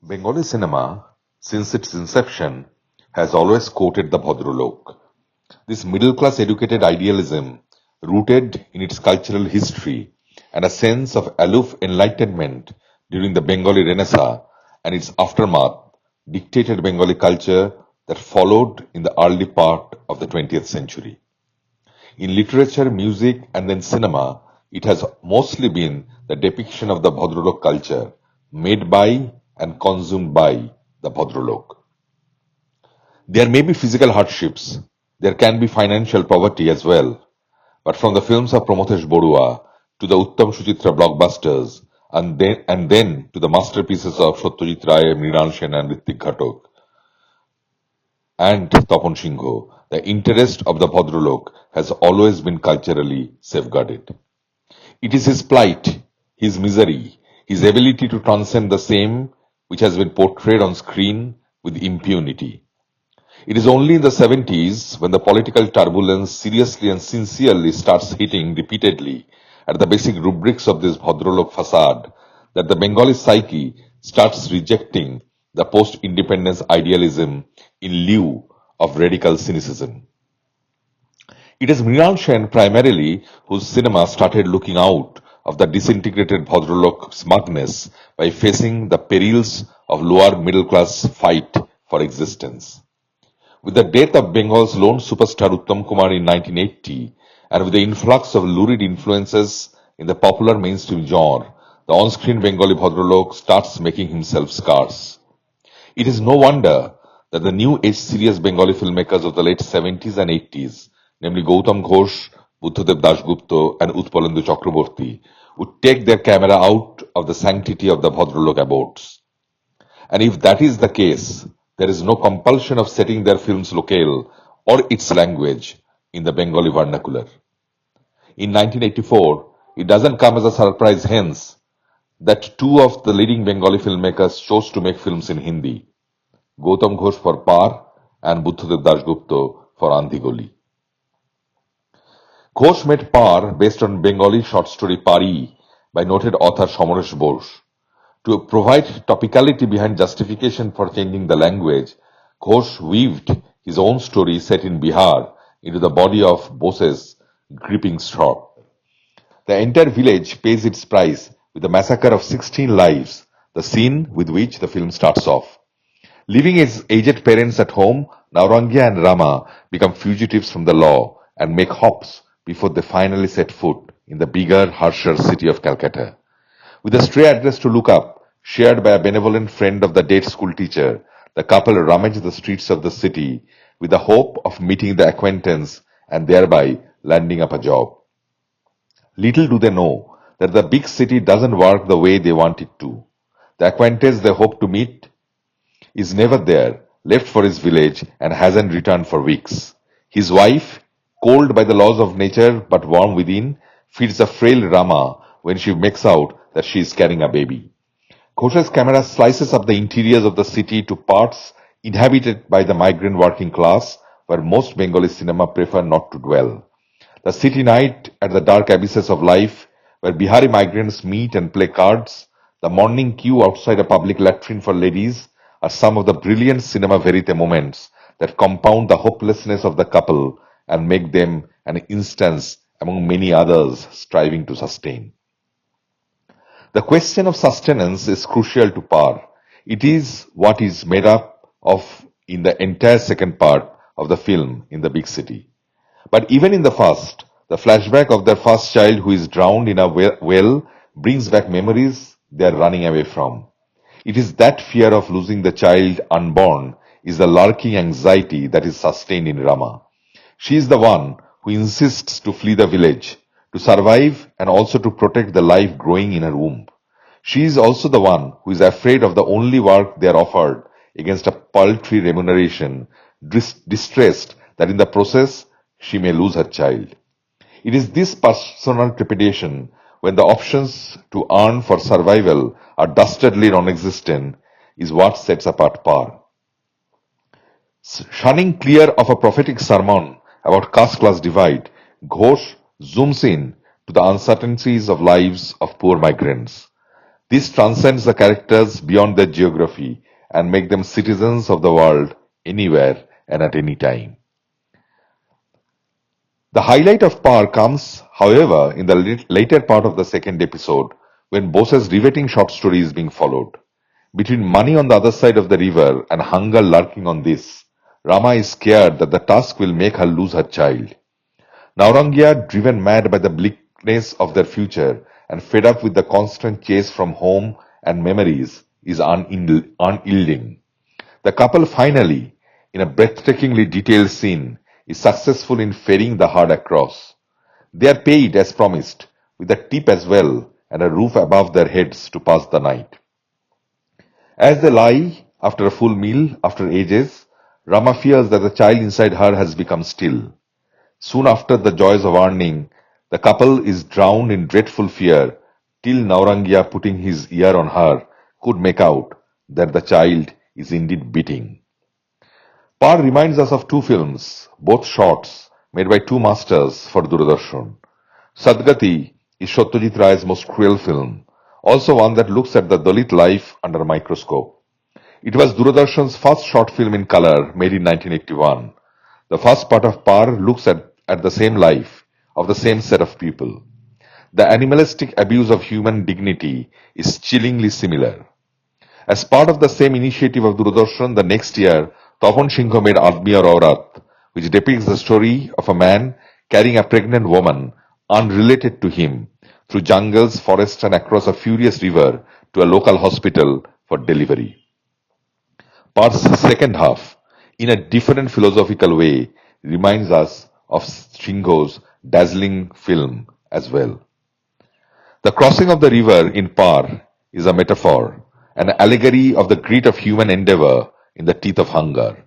Bengali cinema, since its inception, has always quoted the Bhadralok. This middle-class educated idealism, rooted in its cultural history and a sense of aloof enlightenment during the Bengali Renaissance and its aftermath, dictated Bengali culture that followed in the early part of the 20th century. In literature, music, and then cinema, it has mostly been the depiction of the Bhadralok culture, made by and consumed by the Bhadralok. There may be physical hardships, there can be financial poverty as well, but from the films of Pramothesh Borua to the Uttam Suchitra blockbusters, and then to the masterpieces of Satyajit Ray, Mrinal Sen and Ritwik Ghatak, and Tapan Singh, the interest of the Bhadralok has always been culturally safeguarded. It is his plight, his misery, his ability to transcend the same which has been portrayed on screen with impunity. It is only in the 70s, when the political turbulence seriously and sincerely starts hitting repeatedly at the basic rubrics of this Bhadralok facade, that the Bengali psyche starts rejecting the post-independence idealism in lieu of radical cynicism. It is Mrinal Sen primarily whose cinema started looking out of the disintegrated Bhadralok smugness by facing the perils of lower middle class fight for existence. With the death of Bengal's lone superstar Uttam Kumar in 1980, and with the influx of lurid influences in the popular mainstream genre, the on-screen Bengali Bhadralok starts making himself scarce. It is no wonder that the new age serious Bengali filmmakers of the late 70s and 80s, namely Goutam Ghose, Buddhadev Dasgupta and Utpalendu Chakraborty, would take their camera out of the sanctity of the Bhadralok abodes. And if that is the case, there is no compulsion of setting their films locale or its language in the Bengali vernacular. In 1984, it doesn't come as a surprise hence that two of the leading Bengali filmmakers chose to make films in Hindi, Goutam Ghose for Paar and Buddhadev Dasgupta for Andhi Goli. Ghose made Paar based on Bengali short story Paarhi by noted author Samaresh Bose. To provide topicality behind justification for changing the language, Ghose weaved his own story set in Bihar into the body of Bose's gripping story. The entire village pays its price with the massacre of 16 lives, the scene with which the film starts off. Leaving his aged parents at home, Naurangia and Rama become fugitives from the law and make hops before they finally set foot in the bigger, harsher city of Calcutta. With a stray address to look up, shared by a benevolent friend of the dead school teacher, the couple rummage the streets of the city with the hope of meeting the acquaintance and thereby landing up a job. Little do they know that the big city doesn't work the way they want it to. The acquaintance they hope to meet is never there, left for his village and hasn't returned for weeks. His wife, cold by the laws of nature but warm within, feeds a frail Rama when she makes out that she is carrying a baby. Ghose's camera slices up the interiors of the city to parts inhabited by the migrant working class, where most Bengali cinema prefer not to dwell. The city night at the dark abysses of life, where Bihari migrants meet and play cards, the morning queue outside a public latrine for ladies, are some of the brilliant cinema verite moments that compound the hopelessness of the couple and make them an instance among many others striving to sustain. The question of sustenance is crucial to Paar. It is what is made up of in the entire second part of the film in the big city. But even in the first, the flashback of their first child who is drowned in a well brings back memories they are running away from. It is that fear of losing the child unborn is the lurking anxiety that is sustained in Rama. She is the one who insists to flee the village, to survive and also to protect the life growing in her womb. She is also the one who is afraid of the only work they are offered against a paltry remuneration, distressed that in the process she may lose her child. It is this personal trepidation when the options to earn for survival are dastardly non-existent is what sets apart Paar. Shunning clear of a prophetic sermon about caste-class divide, Ghose zooms in to the uncertainties of lives of poor migrants. This transcends the characters beyond their geography and make them citizens of the world anywhere and at any time. The highlight of Paar comes, however, in the later part of the second episode when Bose's riveting short story is being followed. Between money on the other side of the river and hunger lurking on this, Rama is scared that the task will make her lose her child. Naurangia, driven mad by the bleakness of their future and fed up with the constant chase from home and memories, is unyielding. The couple finally, in a breathtakingly detailed scene, is successful in ferrying the herd across. They are paid as promised, with a tip as well and a roof above their heads to pass the night. As they lie after a full meal after ages, Rama fears that the child inside her has become still. Soon after the joys of earning, the couple is drowned in dreadful fear till Naurangia, putting his ear on her, could make out that the child is indeed beating. Paar reminds us of two films, both shorts, made by two masters for Doordarshan. Sadgati is Satyajit Ray's most cruel film, also one that looks at the Dalit life under a microscope. It was Doordarshan's first short film in color, made in 1981. The first part of Paar looks at the same life of the same set of people. The animalistic abuse of human dignity is chillingly similar. As part of the same initiative of Doordarshan, the next year, Tapan Singh made Azmi aur Aurat, which depicts the story of a man carrying a pregnant woman unrelated to him through jungles, forests and across a furious river to a local hospital for delivery. Par's second half, in a different philosophical way, reminds us of Singho's dazzling film as well. The crossing of the river in Paar is a metaphor, an allegory of the grit of human endeavour in the teeth of hunger.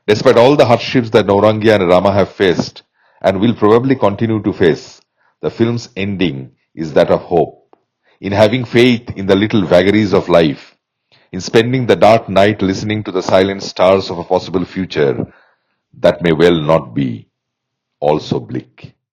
Despite all the hardships that Naurangia and Rama have faced and will probably continue to face, the film's ending is that of hope, in having faith in the little vagaries of life, in spending the dark night listening to the silent stars of a possible future that may well not be, also bleak.